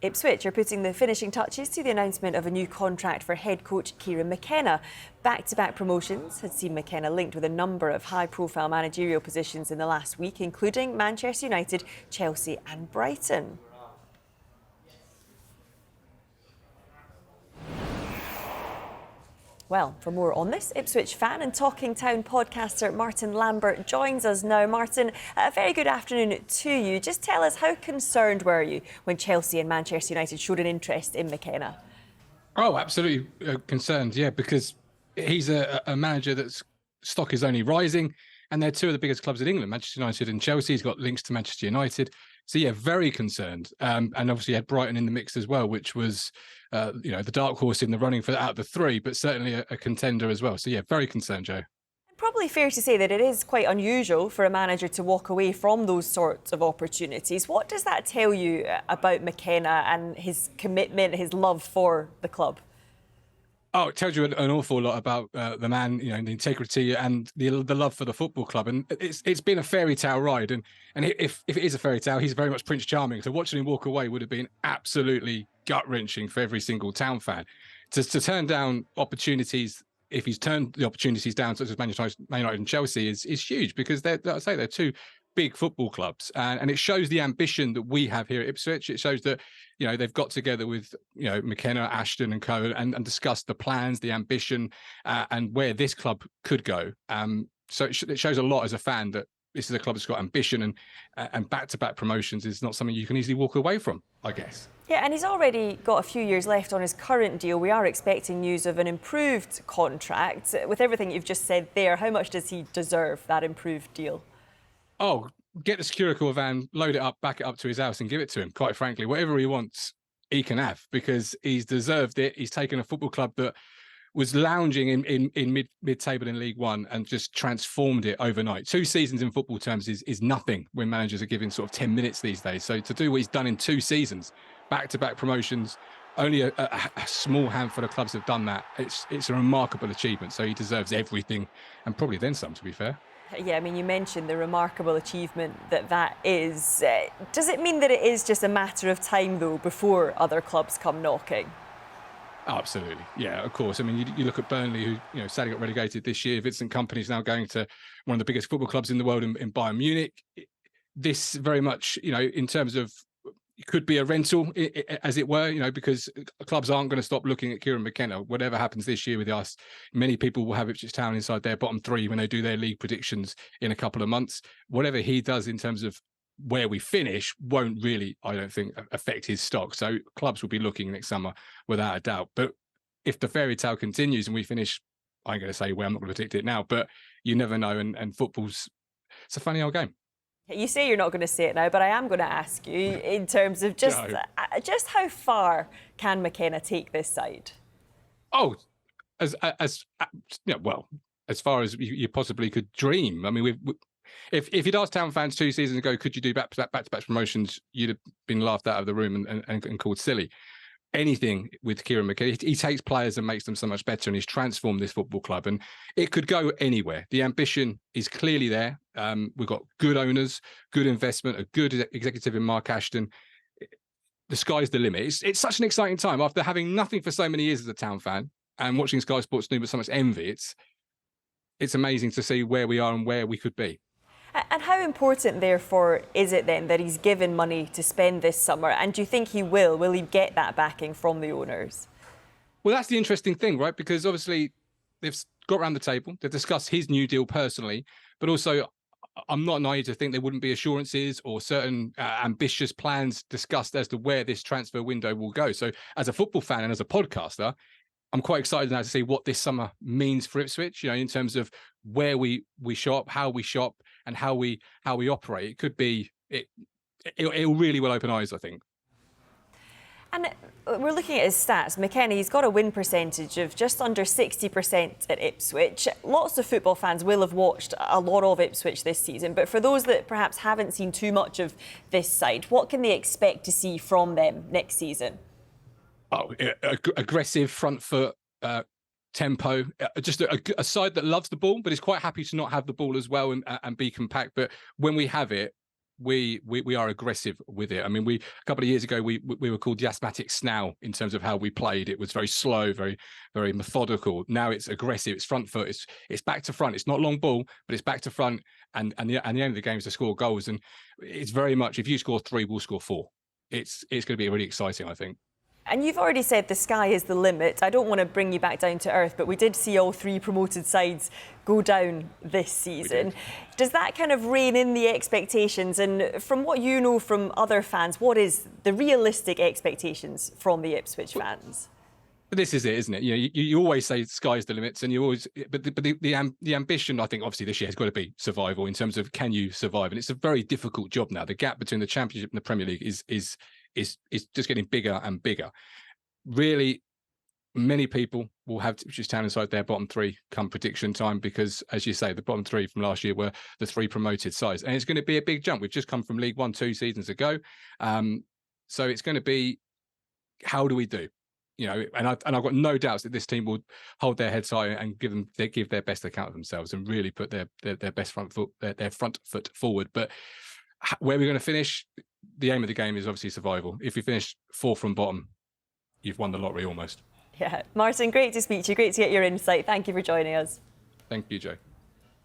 Ipswich are putting the finishing touches to the announcement of a new contract for head coach Kieran McKenna. Back-to-back promotions had seen McKenna linked with a number of high-profile managerial positions in the last week, including Manchester United, Chelsea and Brighton. Well, for more on this, Ipswich fan and Talking Town podcaster Martin Lambert joins us now. Martin, a very good afternoon to you. Just tell us, how concerned were you when Chelsea and Manchester United showed an interest in McKenna? Oh, absolutely concerned, yeah, because he's a manager that's stock is only rising, and they're two of the biggest clubs in England, Manchester United and Chelsea. He's got links to Manchester United. So, yeah, very concerned. And obviously had Brighton in the mix as well, which was, the dark horse in the running for out of the three, but certainly a contender as well. So, yeah, very concerned, Joe. Probably fair to say that it is quite unusual for a manager to walk away from those sorts of opportunities. What does that tell you about McKenna and his commitment, his love for the club? Oh, it tells you an awful lot about the man, the integrity and the love for the football club. And it's been a fairy tale ride. And if it is a fairy tale, he's very much Prince Charming. So watching him walk away would have been absolutely gut-wrenching for every single Town fan. To turn down opportunities, if he's turned the opportunities down, such as Man United and Chelsea, is huge, because they're two big football clubs, and it shows the ambition that we have here at Ipswich. It shows that they've got together with McKenna, Ashton and co and discussed the plans, the ambition, and where this club could go. So it shows a lot as a fan that this is a club that's got ambition, and back-to-back promotions is not something you can easily walk away from, I guess. Yeah, and he's already got a few years left on his current deal. We are expecting news of an improved contract. With everything you've just said there, how much does he deserve that improved deal? Oh, get the Securicore van, load it up, back it up to his house and give it to him. Quite frankly, whatever he wants, he can have, because he's deserved it. He's taken a football club that was lounging in mid-table in League One and just transformed it overnight. 2 seasons in football terms is nothing when managers are given sort of 10 minutes these days. So to do what he's done in 2 seasons, back-to-back promotions, only a small handful of clubs have done that. It's a remarkable achievement. So he deserves everything, and probably then some, to be fair. Yeah, I mean, you mentioned the remarkable achievement that is. Does it mean that it is just a matter of time, though, before other clubs come knocking? Absolutely. Yeah, of course. I mean, you look at Burnley, who sadly got relegated this year. Vincent Kompany's now going to one of the biggest football clubs in the world in Bayern Munich. This very much, in terms of, it could be a rental, as it were, because clubs aren't going to stop looking at Kieran McKenna. Whatever happens this year with us, many people will have Ipswich Town inside their bottom 3 when they do their league predictions in a couple of months. Whatever he does in terms of where we finish won't really, I don't think, affect his stock. So clubs will be looking next summer without a doubt. But if the fairy tale continues and we finish, I'm going to say, well, I'm not going to predict it now, but you never know. And football's, it's a funny old game. You say you're not going to say it now, but I am going to ask you in terms of just how far can McKenna take this side? Oh, as far as you possibly could dream. I mean, if you'd asked Town fans 2 seasons ago, could you do back-to-back promotions, you'd have been laughed out of the room and called silly. Anything with Kieran McKenna, he takes players and makes them so much better, and he's transformed this football club, and it could go anywhere. The ambition is clearly there. We've got good owners, good investment, a good executive in Mark Ashton. The sky's the limit. It's such an exciting time after having nothing for so many years as a Town fan and watching Sky Sports News with so much envy. It's amazing to see where we are and where we could be. And how important, therefore, is it then that he's given money to spend this summer? And do you think he will? Will he get that backing from the owners? Well, that's the interesting thing, right? Because obviously they've got around the table, they've discussed his new deal personally, but also I'm not naive to think there wouldn't be assurances or certain ambitious plans discussed as to where this transfer window will go. So as a football fan and as a podcaster, I'm quite excited now to see what this summer means for Ipswich, in terms of where we shop, how we shop, and how we operate. It could be it really will open eyes, I think. And we're looking at his stats. McKenna, he's got a win percentage of just under 60% at Ipswich. Lots of football fans will have watched a lot of Ipswich this season, but for those that perhaps haven't seen too much of this side, what can they expect to see from them next season? Oh, aggressive front foot, tempo, just a side that loves the ball, but is quite happy to not have the ball as well and be compact. But when we have it, we are aggressive with it. I mean, a couple of years ago we were called the asthmatic snow in terms of how we played. It was very slow, very very methodical. Now it's aggressive. It's front foot. It's back to front. It's not long ball, but it's back to front. And the aim of the game is to score goals. And it's very much, if you score 3, we'll score 4. It's going to be really exciting, I think. And you've already said the sky is the limit. I don't want to bring you back down to earth, but we did see all 3 promoted sides go down this season. Does that kind of rein in the expectations? And from what you know from other fans, what is the realistic expectations from the Ipswich fans? But this is it, isn't it? You know, you always say sky's the limits, and you always, but the ambition, I think, obviously this year has got to be survival in terms of can you survive, and it's a very difficult job now. The gap between the Championship and the Premier League is just getting bigger and bigger. Really, many people will have Ipswich Town inside their bottom 3 come prediction time, because, as you say, the bottom 3 from last year were the 3 promoted sides, and it's going to be a big jump. We've just come from League 1 2 seasons ago, so it's going to be, how do we do? You know, and I've got no doubts that this team will hold their heads high and give their best account of themselves and really put their best front foot forward. But where we're going to finish, the aim of the game is obviously survival. If you finish 4th from bottom, you've won the lottery almost. Yeah, Martin, great to speak to you. Great to get your insight. Thank you for joining us. Thank you, Joe.